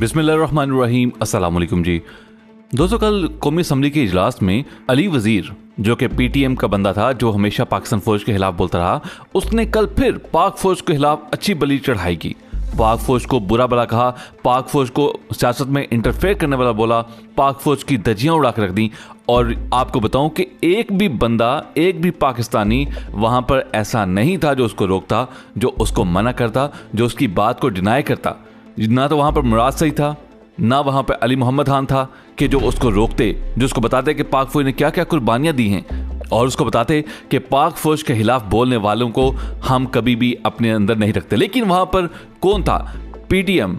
बिस्मिल्लाहिर्रहमानिर्रहीम, अस्सलाम वालेकुम जी। दोस्तों, कल कौमी असम्बली के इजलास में अली वजीर, जो कि पीटीएम का बंदा था, जो हमेशा पाकिस्तान फौज के खिलाफ बोलता रहा, उसने कल फिर पाक फौज के खिलाफ अच्छी बली चढ़ाई की। पाक फौज को बुरा भला कहा, पाक फौज को सियासत में इंटरफेयर करने वाला बोला, पाक फौज की धज्जियां उड़ा के रख दी। और आपको बताऊं कि एक भी बंदा, एक भी पाकिस्तानी वहां पर ऐसा नहीं था जो उसको रोकता, जो उसको मना करता, जो उसकी बात को डिनाई करता। ना तो वहां पर मुराद सही था, ना वहां पर अली मोहम्मद खान था कि जो उसको रोकते, जो उसको बताते कि पाक फौज ने क्या क्या कुर्बानियां दी हैं, और उसको बताते कि पाक फौज के खिलाफ बोलने वालों को हम कभी भी अपने अंदर नहीं रखते। लेकिन वहां पर कौन था? पीटीएम।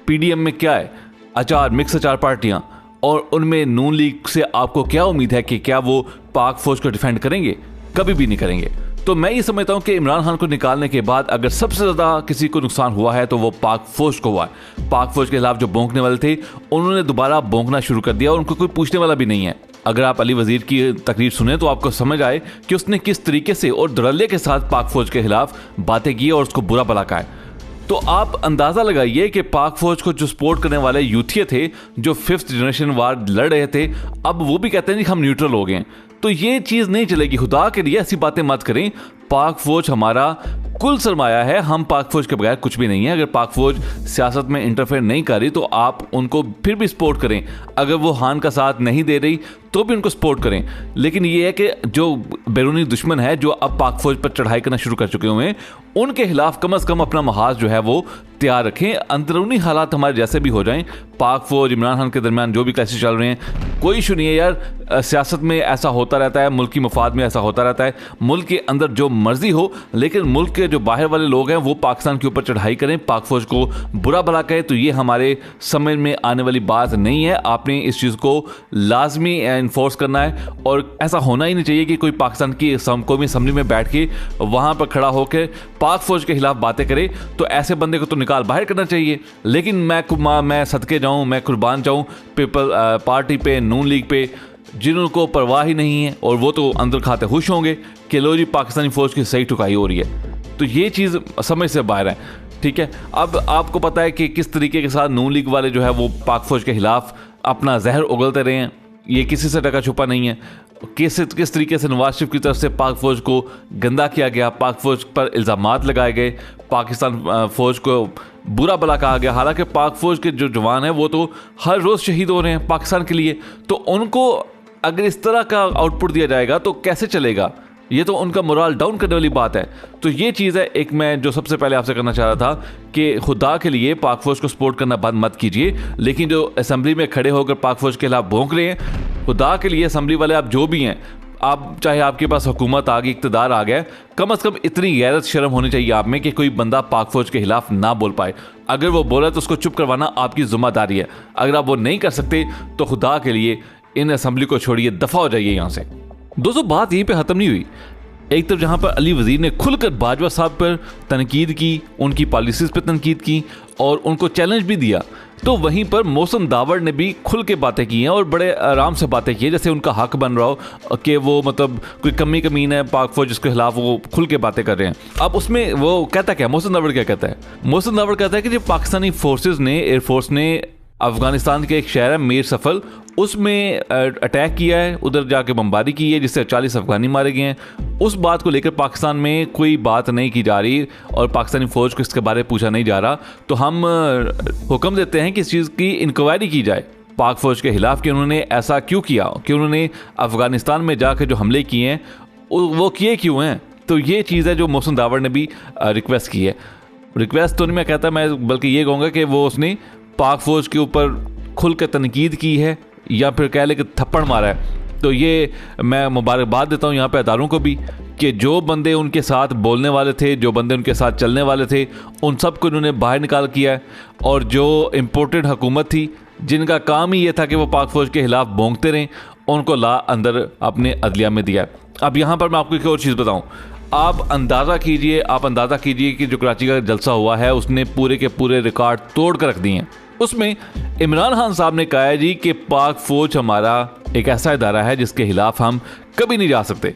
पीडीएम में क्या है? अचार, मिक्स अचार पार्टियां, और उनमें नून लीग से आपको क्या उम्मीद है कि क्या वो पाक फौज को डिफेंड करेंगे? कभी भी नहीं करेंगे। तो मैं ये समझता हूं कि इमरान खान को निकालने के बाद अगर सबसे ज्यादा किसी को नुकसान हुआ है तो वो पाक फौज को हुआ है। पाक फौज के खिलाफ जो भौंकने वाले थे, उन्होंने दोबारा भौंकना शुरू कर दिया और उनको कोई पूछने वाला भी नहीं है। अगर आप अली वजीर की तकरीर सुने तो आपको समझ आए कि उसने किस तरीके से और धड़ल्ले के साथ पाक फौज के खिलाफ बातें की और उसको बुरा भला कहा है। तो आप अंदाजा लगाइए कि पाक फौज को जो सपोर्ट करने वाले यूथिया थे, जो 5th जनरेशन वार लड़ रहे थे, अब वो भी कहते हैं कि हम न्यूट्रल हो गए। तो ये चीज नहीं चलेगी। खुदा के लिए ऐसी बातें मत करें। पाक फौज हमारा कुल सरमाया है, हम पाक फौज के बगैर कुछ भी नहीं है। अगर पाक फौज सियासत में इंटरफेयर नहीं कर रही तो आप उनको फिर भी सपोर्ट करें। अगर वो खान का साथ नहीं दे रही तो भी उनको सपोर्ट करें। लेकिन ये है कि जो बैरूनी दुश्मन है, जो अब पाक फौज पर चढ़ाई करना शुरू कर चुके हुए हैं, उनके खिलाफ कम अज कम अपना महाज जो है वो तैयार रखें। अंदरूनी हालात हमारे जैसे भी हो जाएं, पाक फौज इमरान खान के दरमियान जो भी क्लैशेस चल रहे हैं, कोई इशू नहीं है यार। सियासत में ऐसा होता रहता है, मुल्क की मफाद में ऐसा होता रहता है। मुल्क के अंदर जो मर्जी हो, लेकिन मुल्क के जो बाहर वाले लोग हैं वो पाकिस्तान के ऊपर चढ़ाई करें, पाक फौज को बुरा भला कहें, तो ये हमारे समझ में आने वाली बात नहीं है। आपने इस चीज़ को लाजमी इन्फोर्स करना है, और ऐसा होना ही नहीं चाहिए कि कोई पाकिस्तान की कौमी असम्बली में बैठ के वहाँ पर खड़ा होकर पाक फौज के खिलाफ बातें करे। तो ऐसे बंदे को तो निकाल बाहर करना चाहिए। लेकिन मैं सदके जाऊँ, मैं कुर्बान जाऊँ पीपल पार्टी पे, नून लीग पे, जिनको परवाह ही नहीं है, और वो तो अंदर खाते खुश होंगे कि लो जी पाकिस्तानी फौज की सही ठुकाई हो रही है। तो ये चीज़ समझ से बाहर है। ठीक है, अब आपको पता है कि किस तरीके के साथ नून लीग वाले जो है वो पाक फौज के खिलाफ अपना जहर उगलते रहे हैं। ये किसी से ढका छुपा नहीं है। किस तरीके से नवाज शरीफ की तरफ से पाक फौज को गंदा किया गया, पाक फौज पर इल्ज़ामात लगाए गए, पाकिस्तान फौज को बुरा भला कहा गया। हालांकि पाक फौज के जो जवान हैं वो तो हर रोज़ शहीद हो रहे हैं पाकिस्तान के लिए। तो उनको अगर इस तरह का आउटपुट दिया जाएगा तो कैसे चलेगा? ये तो उनका मोरल डाउन करने वाली बात है। तो ये चीज़ है एक मैं जो सबसे पहले आपसे करना चाह रहा था कि खुदा के लिए पाक फौज को सपोर्ट करना बंद मत कीजिए। लेकिन जो असेंबली में खड़े होकर पाक फौज के खिलाफ भौंक रहे हैं, खुदा के लिए असेंबली वाले आप जो भी हैं, आप चाहे आपके पास हुकूमत आ गई, इक़्तिदार आ गया, कम अज़ कम इतनी गैरत शर्म होनी चाहिए आप में कि कोई बंदा पाक फौज के खिलाफ ना बोल पाए। अगर वो बोला तो उसको चुप करवाना आपकी जिम्मेदारी है। अगर आप वो नहीं कर सकते तो खुदा के लिए इन असेंबली को छोड़िए, दफ़ा हो जाइए यहाँ से। दोस्तों, बात यहीं पे ख़त्म नहीं हुई। एक तरफ जहाँ पर अली वजीर ने खुलकर बाजवा साहब पर तनकीद की, उनकी पॉलिसीज़ पर तनकीद की और उनको चैलेंज भी दिया, तो वहीं पर मोहसिन दावड़ ने भी खुल के बातें की हैं और बड़े आराम से बातें की हैं, जैसे उनका हक बन रहा हो कि वो मतलब कोई कमी कमीन है पाक फौज जिसके खिलाफ वो खुल के बातें कर रहे हैं। अब उसमें वो कहता क्या, मोहसिन दावड़ क्या कहता है? मोहसिन दावड़ कहता है कि जब पाकिस्तानी फोर्सेज ने, एयरफोर्स ने अफगानिस्तान के एक शहर है मीर सफल, उसमें अटैक किया है, उधर जाके बमबारी की है, जिससे 40 अफगानी मारे गए हैं। उस बात को लेकर पाकिस्तान में कोई बात नहीं की जा रही और पाकिस्तानी फ़ौज को इसके बारे में पूछा नहीं जा रहा। तो हम हुक्म देते हैं कि इस चीज़ की इंक्वायरी की जाए पाक फ़ौज के खिलाफ कि उन्होंने ऐसा क्यों किया, कि उन्होंने अफगानिस्तान में जाकर जो हमले किए हैं वो किए क्यों हैं। तो ये चीज़ है जो मोहसिन दावड़ ने भी रिक्वेस्ट की है। रिक्वेस्ट तो नहीं मैं कहता, मैं बल्कि ये कहूँगा कि वो उसने पाक फौज के ऊपर खुल कर तनकीद की है, या फिर कह ले कि थप्पड़ मारा है। तो ये मैं मुबारकबाद देता हूँ यहाँ पे अदारों को भी कि जो बंदे उनके साथ बोलने वाले थे, जो बंदे उनके साथ चलने वाले थे, उन सब को उन्होंने बाहर निकाल किया है। और जो इम्पोर्टेड हुकूमत थी, जिनका काम ही ये था कि वो पाक फौज के खिलाफ भौंकते रहें, उनको ला अंदर अपने अदलिया में दिया। अब यहाँ पर मैं आपको एक और चीज़ बताऊँ। आप अंदाज़ा कीजिए कि जो कराची का जलसा हुआ है उसने पूरे के पूरे रिकॉर्ड तोड़ कर रख दिए हैं। उसमें इमरान खान साहब ने कहा है जी कि पाक फौज हमारा एक ऐसा इदारा है जिसके खिलाफ हम कभी नहीं जा सकते।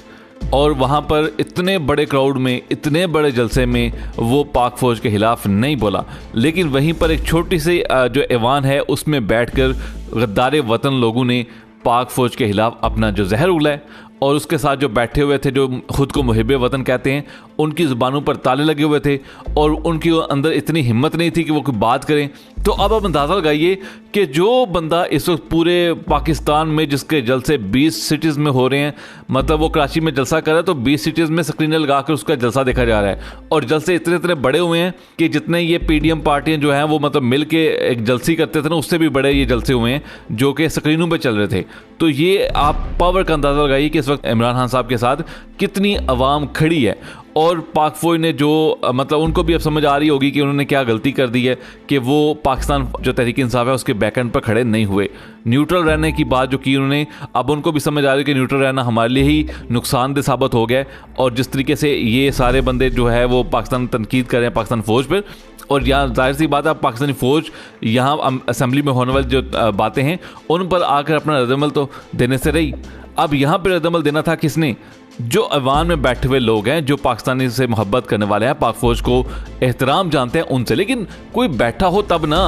और वहाँ पर इतने बड़े क्राउड में, इतने बड़े जलसे में वो पाक फौज के खिलाफ नहीं बोला, लेकिन वहीं पर एक छोटी सी जो ऐवान है उसमें बैठकर गद्दार वतन लोगों ने पाक फौज के खिलाफ अपना जो जहर उगला और उसके साथ जो बैठे हुए थे, जो खुद को मुहिब्बे वतन कहते हैं, उनकी ज़ुबानों पर ताले लगे हुए थे और उनके अंदर इतनी हिम्मत नहीं थी कि वो कोई बात करें। तो अब आप अंदाज़ा लगाइए कि जो बंदा इस वक्त पूरे पाकिस्तान में जिसके जलसे 20 सिटीज़ में हो रहे हैं, मतलब वो कराची में जलसा कर रहा है तो 20 सिटीज़ में स्क्रीनें लगा कर उसका जलसा देखा जा रहा है, और जलसे इतने इतने बड़े हुए हैं कि जितने ये PDM पार्टियाँ जो हैं वो मतलब मिल के एक जलसी करते थे ना, उससे भी बड़े ये जलसे हुए हैं जो कि स्क्रीनों पर चल रहे थे। तो ये आप पावर का अंदाज़ा लगाइए कि इस वक्त इमरान खान साहब के साथ कितनी आवाम खड़ी है। और पाक फौज ने जो मतलब उनको भी अब समझ आ रही होगी कि उन्होंने क्या गलती कर दी है कि वो पाकिस्तान जो तहरीक इंसाफ है उसके बैकएंड पर खड़े नहीं हुए, न्यूट्रल रहने की बात जो की उन्होंने, अब उनको भी समझ आ रही है कि न्यूट्रल रहना हमारे लिए ही नुकसानदेह साबित हो गया है। और जिस तरीके से ये सारे बंदे जो है वो पाकिस्तान तनकीद कर रहे हैं पाकिस्तान फ़ौज पर, और यहाँ जाहिर सी बात है पाकिस्तानी फ़ौज यहाँ असेंबली में होने वाली जो बातें हैं उन पर आकर अपना रद्दमल तो देने से रही। अब यहाँ पर रद्दमल देना था किसने? जो अवान में बैठे हुए लोग हैं, जो पाकिस्तानी से मोहब्बत करने वाले हैं, पाक फौज को एहतराम जानते हैं, उनसे। लेकिन कोई बैठा हो तब ना,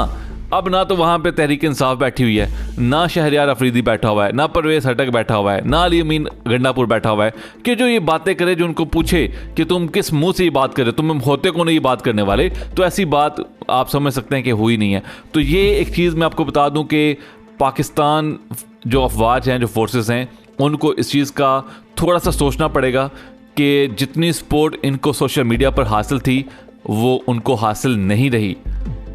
अब ना तो वहाँ पे तहरीक इंसाफ बैठी हुई है, ना शहरयार अफरीदी बैठा हुआ है, ना परवेज हटक बैठा हुआ है, ना अली अमीन गंडापुर बैठा हुआ है कि जो ये बातें करे, जो उनको पूछे कि तुम किस मुंह से ये बात करे, तुम होते कौन ये बात करने वाले। तो ऐसी बात आप समझ सकते हैं कि हुई नहीं है। तो ये एक चीज़ मैं आपको बता दूँ कि पाकिस्तान जो अफवाज हैं, जो फोर्सेस हैं, उनको इस चीज़ का थोड़ा सा सोचना पड़ेगा कि जितनी सपोर्ट इनको सोशल मीडिया पर हासिल थी वो उनको हासिल नहीं रही,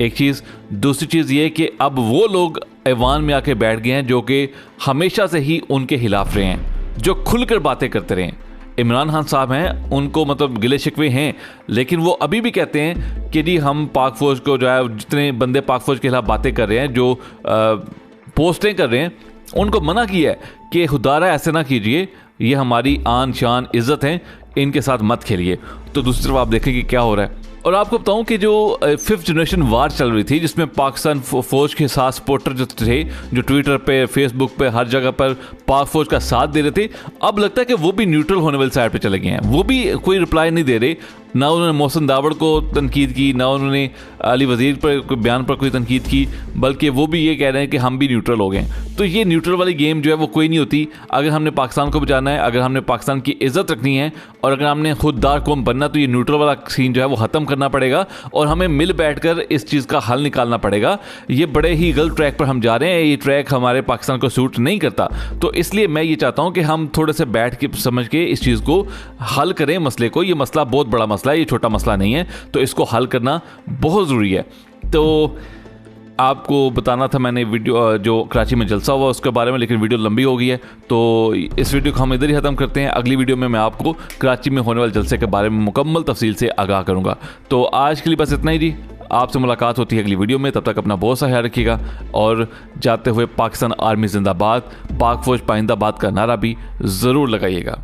एक चीज़। दूसरी चीज़ ये कि अब वो लोग ऐवान में आके बैठ गए हैं जो कि हमेशा से ही उनके खिलाफ रहे हैं, जो खुलकर बातें करते रहे हैं। इमरान खान साहब हैं, उनको मतलब गिले शिकवे हैं, लेकिन वो अभी भी कहते हैं कि जी हम पाक फौज को जो है, जितने बंदे पाक फौज के खिलाफ बातें कर रहे हैं, जो पोस्टें कर रहे हैं, उनको मना किया है कि खुदारा ऐसे ना कीजिए, ये हमारी आन शान इज़्ज़त है, इनके साथ मत खेलिए। तो दूसरी तरफ आप देखें कि क्या हो रहा है। और आपको बताऊं कि जो 5th जनरेशन वार चल रही थी, जिसमें पाकिस्तान फौज के साथ सपोर्टर जो थे, जो ट्विटर पे, फेसबुक पे, हर जगह पर पाक फौज का साथ दे रहे थे, अब लगता है कि वो भी न्यूट्रल होने वाली साइड पे चले गए हैं। वो भी कोई रिप्लाई नहीं दे रहे, ना उन्होंने मोहसिन दावड़ को तनकीद की, ना उन्होंने अली वजीर पर बयान पर कोई तनकीद की, बल्कि वो भी ये कह रहे हैं कि हम भी न्यूट्रल हो गए। तो ये न्यूट्रल वाली गेम जो है वो कोई नहीं होती। अगर हमने पाकिस्तान को बचाना है, अगर हमने पाकिस्तान की इज्जत रखनी है, और अगर हमने खुददार कौम बनना, तो ये न्यूट्रल वाला सीन जो है वो ख़त्म करना पड़ेगा और हमें मिल बैठकर इस चीज़ का हल निकालना पड़ेगा। ये बड़े ही गलत ट्रैक पर हम जा रहे हैं, ये ट्रैक हमारे पाकिस्तान को सूट नहीं करता। तो इसलिए मैं ये चाहता हूँ कि हम थोड़े से बैठ के समझ के इस चीज़ को हल करें, मसले को। ये मसला बहुत बड़ा मसला है, ये छोटा मसला नहीं है, तो इसको हल करना बहुत ज़रूरी है। तो आपको बताना था मैंने वीडियो जो कराची में जलसा हुआ उसके बारे में, लेकिन वीडियो लंबी हो गई है, तो इस वीडियो को हम इधर ही ख़त्म करते हैं। अगली वीडियो में मैं आपको कराची में होने वाले जलसे के बारे में मुकम्मल तफसील से आगाह करूँगा। तो आज के लिए बस इतना ही जी। आपसे मुलाकात होती है अगली वीडियो में। तब तक अपना बहुत सा ख्याल रखिएगा, और जाते हुए पाकिस्तान आर्मी जिंदाबाद, पाक फौज पाइंदाबाद का नारा भी ज़रूर लगाइएगा।